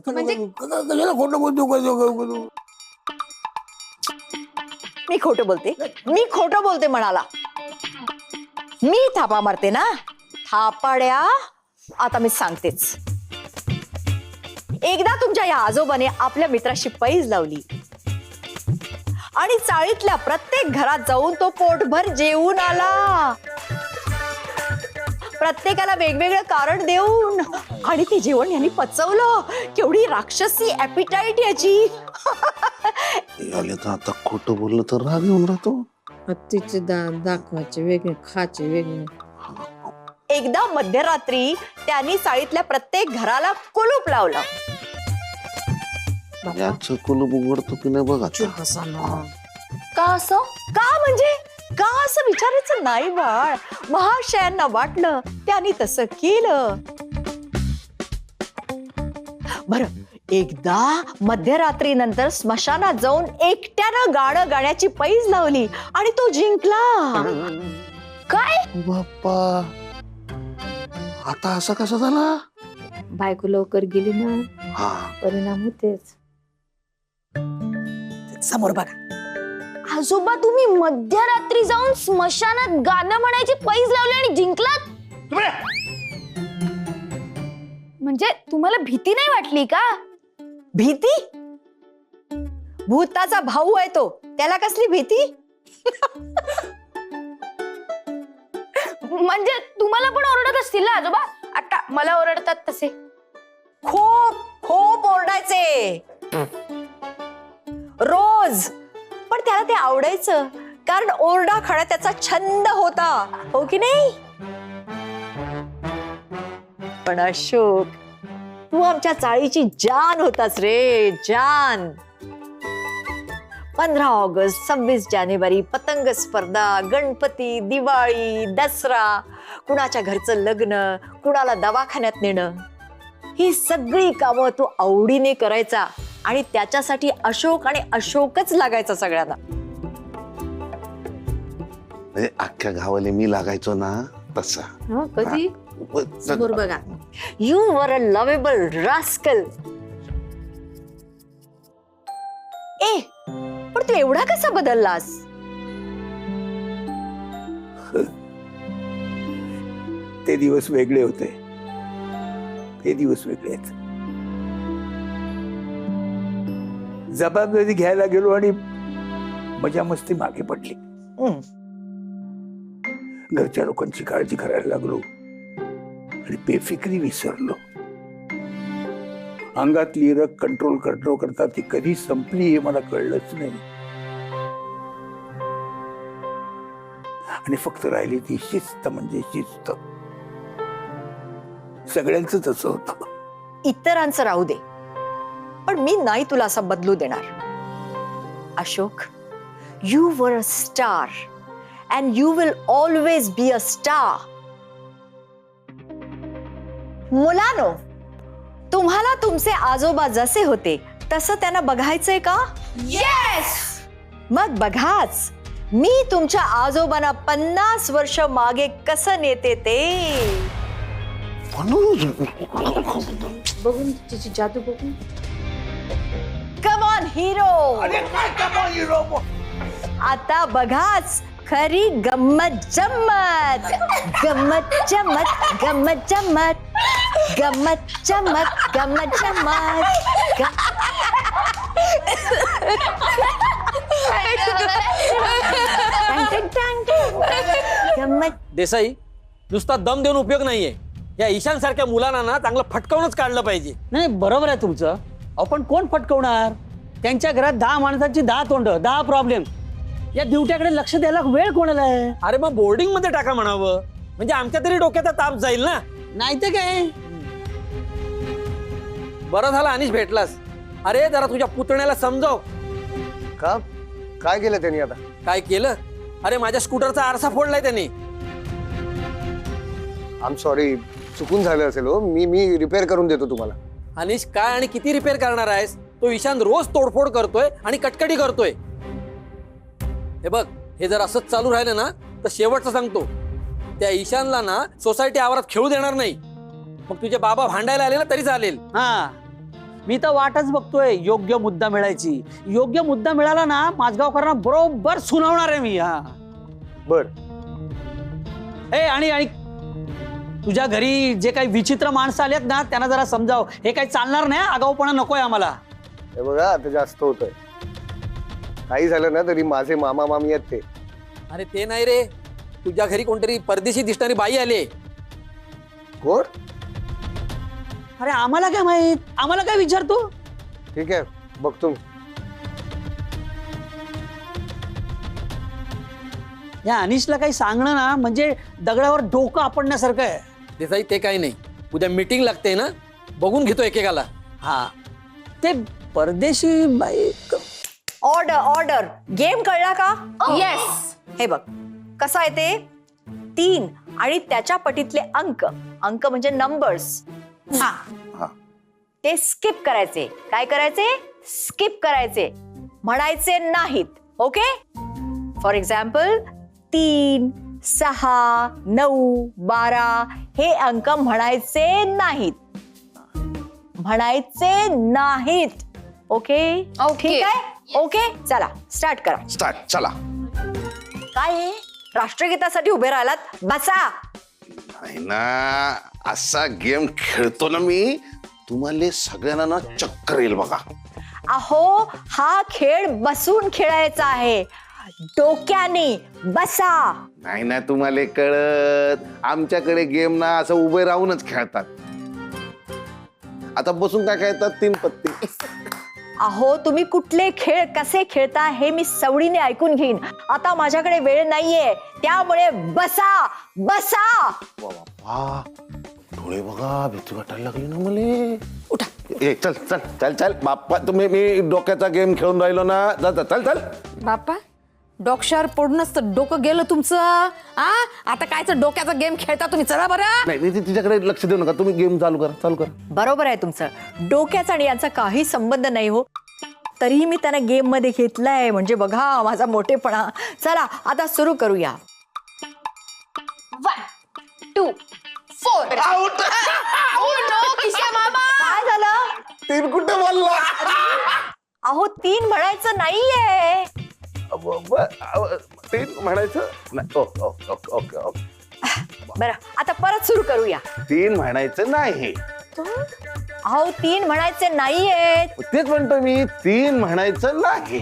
कशाला खोटं बोलतो? मी खोटं बोलते म्हणाला. मी थापा मारते ना थापाड्या. आता मी सांगतेच. एकदा तुमच्या या आजोबाने आपल्या मित्राशी पैज लावली आणि चाळीतल्या प्रत्येक घरात जाऊन तो पोटभर जेवून आला, प्रत्येकाला वेगवेगळं कारण देऊन. आणि ते जेवण यांनी पचवलं. केवढी राक्षसी ऍपिटाईट याची. आता खोटं बोललं तर राग येऊन राहतो. हत्तीचे दात दाखवायचे वेगळे, खाचे वेगळे. एकदा मध्यरात्री त्यांनी चाळीतल्या प्रत्येक घराला कुलूप लावलं. याचं कुलूप उघडतो की नाही बघा. का असं? का म्हणजे का असं विचारायचं नाही बाळ. महाशयांना वाटलं त्यांनी तसं केलं. बरं, एकदा मध्यरात्री नंतर स्मशानात जाऊन एकट्यानं गाणं गाण्याची पैज लावली आणि तो जिंकला. काय बाप्पा, आता असा कसा झाला? बायको लवकर गेली ना, हा, परिणाम होतेच. समोर बघा. आजोबा, तुम्ही मध्यरात्री जाऊन स्मशानात गाणं म्हणायची पैज लावली आणि जिंकलात? म्हणजे तुम्हाला भीती नाही वाटली का? भीती? भूताचा भाऊ आहे तो, त्याला कसली भीती? म्हणजे तुम्हाला पण ओरडत असतील ना आजोबा? आता मला ओरडतात तसे. खूप खूप ओरडायचे रोज. पण त्याला ते आवडायचं, कारण ओरडा खाणं त्याचा छंद होता, हो की नाही? पण अशोक, तू आमच्या चाळीची जान होतास रे, जान. 15 ऑगस्ट, 26 जानेवारी, पतंग स्पर्धा, गणपती, दिवाळी, दसरा, कुणाच्या घरचं लग्न, कुणाला दवाखान्यात नेणं, ही सगळी कामं तू आवडीने करायचा. आणि त्याच्यासाठी अशोक आणि अशोकच लागायचा सगळ्यांना. अख्ख्या गावाला मी लागायचो ना तसा. कधी? समोर बघा. You were a lovable rascal. ए, पण तू एवढा कसा बदललास? ते दिवस वेगळे होते. ते दिवस वेगळे आहेत. जबाबदारी घ्यायला गेलो आणि मजा मस्ती मागे पडली. घरच्या लोकांची काळजी करायला लागलो आणि बेफिक्री विसरलो. अंगातली रग कंट्रोल करता ती कधी संपली हे मला कळलंच नाही. आणि फक्त राहिली ती शिस्त, म्हणजे शिस्त. सगळ्यांचं तसं होतं. इतरांचं राहू दे, पण मी नाही तुला असं बदलू देणार. Ashok, you were a star and you will always be a star. मुलानो, तुम्हाला तुमचे आजोबा जसे होते तसं त्यांना बघायचंय का? येस. मग बघाच मी तुमच्या आजोबांना 50 वर्ष मागे कसं नेते ते. बघून तिची जादू बघून. Come on hero. आता बघाच खरी गम्मत जम्मत. गम्मत जम्मत, गम्मत जम्मत, गम्मत जम्मत, गम्मत जम्मत. गम्मत. देसाई, नुसता दम देऊन उपयोग नाहीये. या ईशान सारख्या मुलांना ना चांगलं फटकावूनच काढलं पाहिजे. नाही, बरोबर आहे तुमचं. आपण कोण फटकवणार? त्यांच्या घरात 10 माणसांची 10 तोंड, 10 प्रॉब्लेम. या ड्युट्याकडे लक्ष द्यायला वेळ कोणाला आहे? अरे मग बोर्डिंग मध्ये टाका म्हणावं, म्हणजे आमच्या तरी डोक्याचा ताप जाईल ना. नाही तर काय. बरं झालं अनिश भेटलास. अरे जरा तुझ्या पुतण्याला समजाव. का? काय केलं त्यांनी आता? काय केलं? अरे माझ्या स्कूटरचा आरसा फोडलाय त्यांनी. आय एम सॉरी, चुकून झालं असेल हो. मी रिपेअर करून देतो तुम्हाला. अनिश, काय आणि किती रिपेअर करणार आहेस? तो ईशान रोज तोडफोड करतोय आणि कटकटी करतोय. हे बघ, हे जर असंच चालू राहिलं ना तर शेवटचं सांगतो, त्या ईशानला ना सोसायटी आवारात खेळू देणार नाही. मग तुझे बाबा भांडायला आले ना तरी चालेल. हा, मी तर वाटच बघतोय योग्य मुद्दा मिळायची. योग्य मुद्दा मिळाला ना माझगावकरांना बरोबर सुनावणार आहे मी. हा बर. आणि तुझ्या घरी जे काही विचित्र माणसं आलेत ना त्यांना जरा समजाव, हे काही चालणार नाही. आगाऊपणा नकोय आम्हाला. हे बघा आता जास्त होतंय. काही झालं ना तरी माझे मामा मामी आहेत ते. अरे ते नाही रे, तुझ्या घरी कोणतरी परदेशी दिसणारी बाई आली. कोण? अरे आम्हाला काय माहित, आम्हाला काय विचारतो. ठीक आहे बघतो. या अनिशला काही सांगणं ना म्हणजे दगडावर डोकं आपडण्यासारखं आहे. देसाई ते काही नाही, उद्या मीटिंग लागते ना, बघून घेतो एकेकाला. हा ते परदेशी बाई. Order order. गेम कळला का? येस. हे बघ कसं आहे ते. 3 आणि त्याच्या पटीतले अंक, अंक म्हणजे नंबर्स. हा. ते स्किप करायचे. काय करायचे? स्किप करायचे, म्हणायचे नाहीत. ओके. फॉर एक्झाम्पल 3, 6, 9, 12 हे अंक म्हणायचे नाहीत. म्हणायचे नाहीत. ओके. ठीक आहे. ओके चला स्टार्ट करा. स्टार्ट. चला. काय हे? राष्ट्रगीतासाठी उभे राहिलात? बसा. नाही ना, असा गेम खेळतो ना मी, तुम्हाला सगळ्यांना ना चक्कर येईल बघा. अहो हा खेळ बसून खेळायचा आहे, डोक्याने. बसा. नाही ना तुम्हाला कळत, आमच्याकडे गेम ना असं उभे राहूनच खेळतात. आता बसून काय खेळतात? 3 पत्ती. अहो तुम्ही कुठले खेळ कसे खेळता हे मी सवडीने ऐकून घेईन. आता माझ्याकडे वेळ नाहीये, त्यामुळे बसा. बसा. वा, डोळे बघा, भीती वाटायला लागली ना मला. उठा. ए चल चल चल चल बाप्पा, तुम्ही मी डोक्याचा गेम खेळून राहिलो ना. चल चल चल. बाप्पा डोक्यावर पडूनच तर डोकं गेलं तुमचं. आता कायचं डोक्याचा गेम खेळता तुम्ही. चला बरं. नाही तिच्याकडे लक्ष देऊ नका, तुम्ही गेम चालू करा. चालू करा. बरोबर आहे तुमचं. डोक्याचा आणि यांचा काही संबंध नाही हो, तरीही मी त्यांना गेम मध्ये घेतलंय. म्हणजे बघा माझा मोठेपणा. चला आता सुरू करूया. 1, 2, 4. काय झालं? 3 कुठे बोलला? अहो 3 म्हणायचं नाहीये. 3 म्हणायचं नाही. Okay okay okay. बरं आता परत सुरू करूया. 3 म्हणायचं नाही. अहो 3 म्हणायचे नाहीये. तेच म्हणतो मी, 3 म्हणायचं नाही.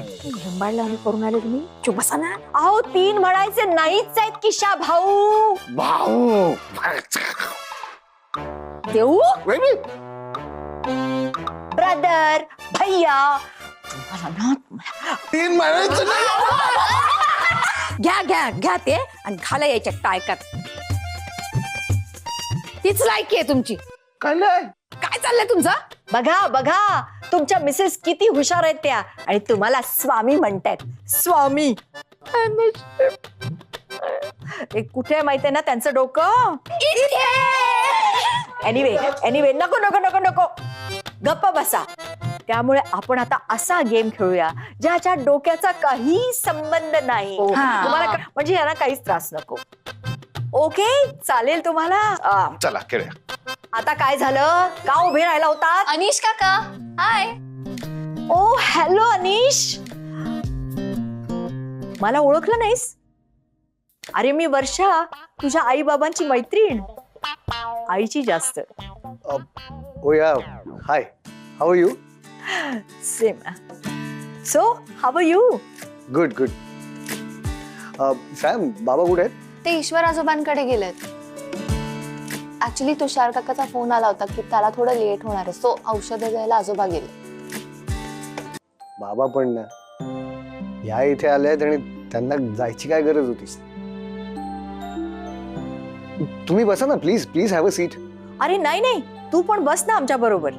करून आले तुम्ही. चुप बसा ना. अहो 3 म्हणायचे नाहीच आहेत किशा भाऊ. भाऊ देऊ. ब्रदर, भैया. 3 म्हणायचं नाही. घ्या घ्या घ्या ते आणि घाला यायच्या टायकात. तीच लायकी आहे तुमची. काय नाही. काय चाललंय तुमचं? बघा बघा तुमच्या मिसेस किती हुशार आहेत त्या, आणि तुम्हाला स्वामी म्हणतायत. स्वामी. कुठे माहितीये ना त्यांचं डोकं? एनिवे नको नको नको नको. गप्प बसा. त्यामुळे आपण आता असा गेम खेळूया ज्याच्या डोक्याचा काही संबंध नाही. तुम्हाला म्हणजे यांना काहीच त्रास नको. ओके चालेल तुम्हाला? चला खेळूया. आता काय झालं? का उभे राहिला होता? अनिश काका हाय. ओ हॅलो अनिश. मला ओळखलं नाहीस? अरे मी वर्षा, तुझ्या आई बाबांची मैत्रीण. आईची जास्त. Oh yeah. Hi, how are you? Same. So how are you? Good good. Sam बाबा कुठे आहेत? ते ईश्वर आजोबांकडे गेलेत. ऍक्च्युली तुषार काकाचा फोन आला होता की त्याला थोडं लेट होणार आहे, सो औषधं घ्यायला आजोबा गेले. बाबा पण ना या इथे आलेत आणि त्यांना जायची काय गरज होती? तुम्ही बसा ना please. Please have a seat. अरे नाही नाही, तू पण बस ना आमच्या बरोबर.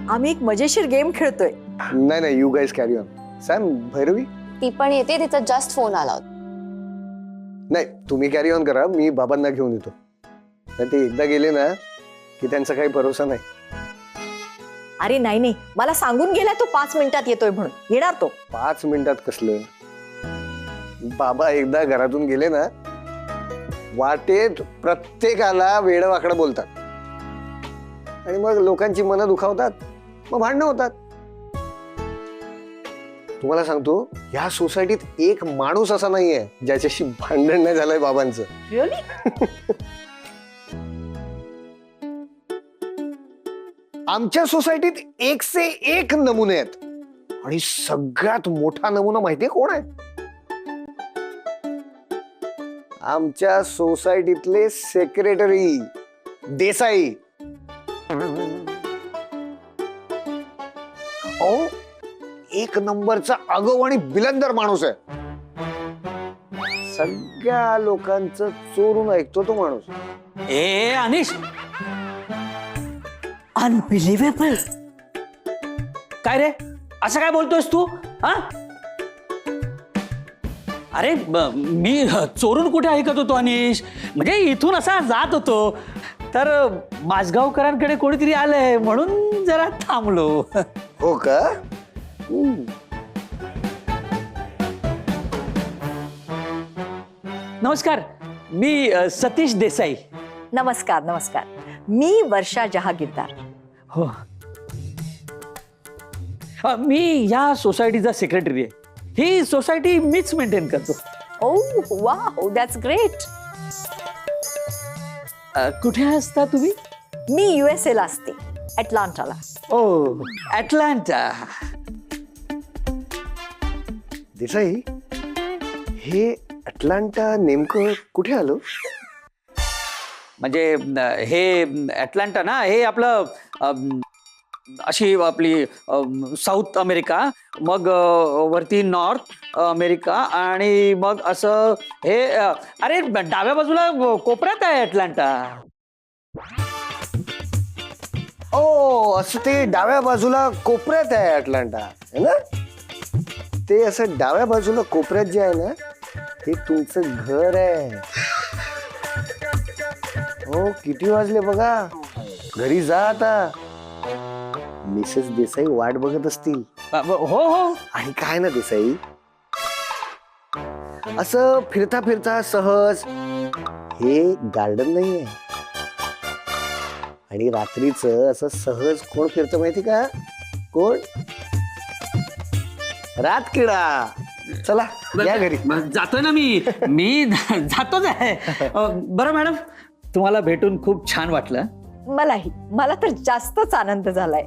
आम्ही एक मजेशीर गेम खेळतोय. नाही नाही, you guys carry on. Sam, Bhairavi ती पण येते, तिचा जस्ट फोन आला होता. नाही, तुम्ही कॅरी ऑन करा, मी बाबांना घेऊन येतो. नाही ते एकदा गेले ना की त्यांचा काही भरोसा नाही. अरे नाही नाही, मला सांगून गेला तो 5 मिनिटात येतोय म्हणून. येणार तो. 5 मिनिटात कसलं? बाबा एकदा घरातून गेले ना, वाटेत प्रत्येकाला वेडं वाकडं बोलतात आणि मग लोकांची मनं दुखावतात. मग भांडणं होतात. तुम्हाला सांगतो, या सोसायटीत एक माणूस असा नाहीये ज्याच्याशी भांडण नाही झालंय बाबांचं. आमच्या सोसायटीत एक से एक नमुने आहेत आणि सगळ्यात मोठा नमुना माहितीये कोण आहे? आमच्या सोसायटीतले सेक्रेटरी देसाई. अहो, एक नंबरचा आगाऊ आणि बिलंदर माणूस आहे. सगळ्या लोकांचं चोरून ऐकतो तो माणूस. ए अनिश, अनबिलिव्हेबल. काय रे असं काय बोलतोयस तू? हा, अरे मी चोरून कुठे ऐकत होतो अनिश? म्हणजे इथून असा जात होतो तर माझगावकरांकडे कोणीतरी आलंय म्हणून जरा थांबलो. हो का? नमस्कार, मी सतीश देसाई. नमस्कार नमस्कार. मी वर्षा जहागीरदार. हो, मी या सोसायटीचा सेक्रेटरी आहे. ही सोसायटी मीच मेंटेन करतो. ओ वाव, दॅट्स ग्रेट. कुठे असता तुम्ही? मी USA ला असते, अटलांटाला. ओ, अटलांटा. देसाई, हे अटलांटा नेमकं कुठे आलं? म्हणजे हे अटलांटा ना, हे आपलं अशी आपली साऊथ अमेरिका, मग वरती नॉर्थ अमेरिका आणि मग असं हे अरे डाव्या बाजूला कोपऱ्यात आहे अटलांटा. ओ, असं ते डाव्या बाजूला कोपऱ्यात आहे अटलांटा, है ना? ते असं डाव्या बाजूला कोपऱ्यात जे आहे ना, ते तुमचं घर आहे. हो, किती वाजले बघा. घरी जा आता. मिसेस देसाई वाट बघत असतील. हो हो. आणि काय ना देसाई, असं फिरता फिरता सहज, हे गार्डन नाहीये. आणि रात्रीच असं सहज कोण फिरतं माहिती का? कोण? रातकिडा. चला या घरी. जातोय ना मी जातोच आहे. बरं मॅडम, तुम्हाला भेटून खूप छान वाटलं. मलाही, मला तर जास्तच आनंद झालाय.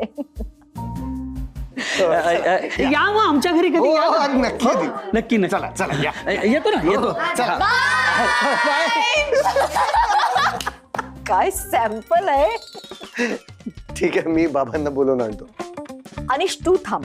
या मग आमच्या घरी कधी. हो, या ना. नक्की येते. नक्की नक्की. चला चला या. येतो ना, येतो. चला. काय सॅम्पल आहे. ठीक आहे, मी बाबांना बोलवून आणतो. अनिश, तू थांब.